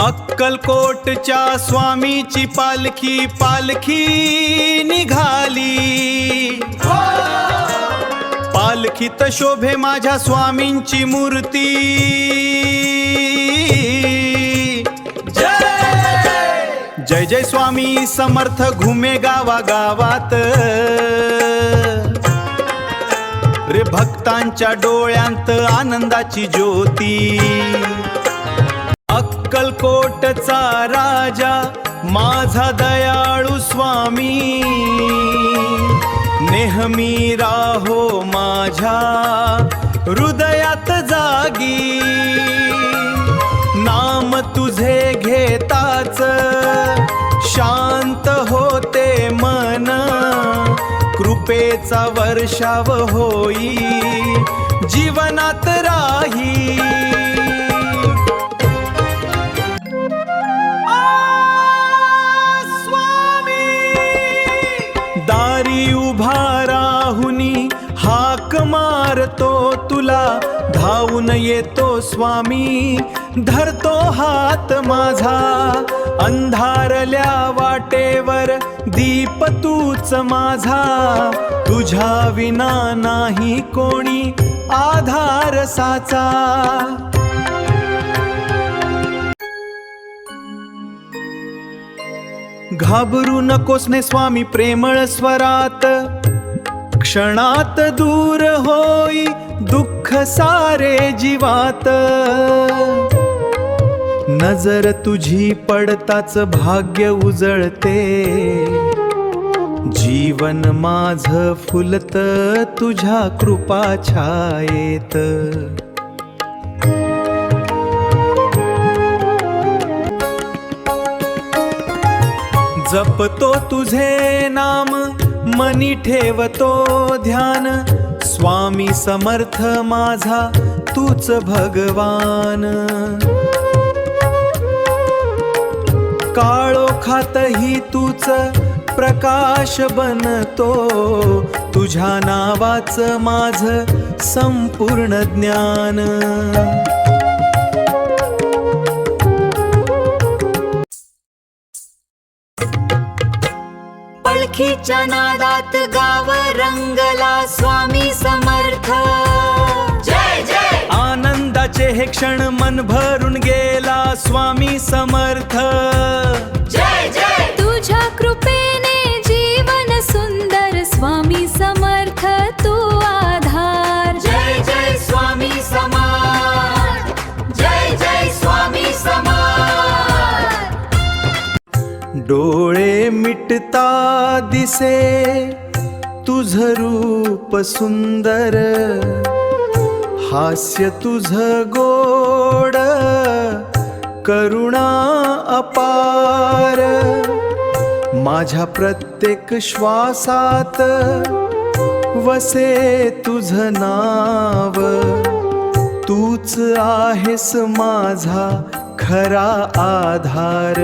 अक्कलकोटच्या स्वामीची पालखी पालखी निघाली। पालखीत शोभे माझ्या स्वामींची मूर्ती। जय जय स्वामी समर्थ घुमे गावागावात रे भक्तांच्या डोळ्यांत आनंदाची ज्योती। अक्कलकोटचा राजा माझा दयाळू स्वामी नेहमी राहो माझ्या हृदयात जागी। नाम तुझे घेताच शांत होते मन कृपेचा वर्षाव होई जीवनात राही। दारी उभा राहुनी हाक मारतो तुला धावून येतो स्वामी धरतो हात माझा। अंधारल्या वाटेवर दीप तूच माझा तुझ्या विना नाही कोणी आधार साचा। घाबरू नकोस ने स्वामी प्रेमळ स्वरात क्षणात दूर होई दुःख सारे जीवात। नजर तुझी पडताच भाग्य उजळते जीवन माझ फुलत तुझ्या कृपा छायेत। जपतो तुझे नाम मनी ठेवतो ध्यान स्वामी समर्थ माझा तूच भगवान। काळोखातही तूच प्रकाश बनतो तुझ्या नावाच माझ संपूर्ण ज्ञान। पालखीच्या नादात गाव रंगला स्वामी समर्थ। जय जय आनंदाचे हे क्षण मन भरून गेला स्वामी समर्थ। जय जय तुझ्या कृपेने जीवन सुंदर स्वामी समर्थ तू आधार। जय जय स्वामी समर्थ जय जय स्वामी समर्थ। डोळे मिटता दिसे तुझ रूप सुंदर हास्य तुझ गोड करुणा अपार। माझ्या प्रत्येक श्वासात वसे तुझ नाव तूच आहेस माझा खरा आधार।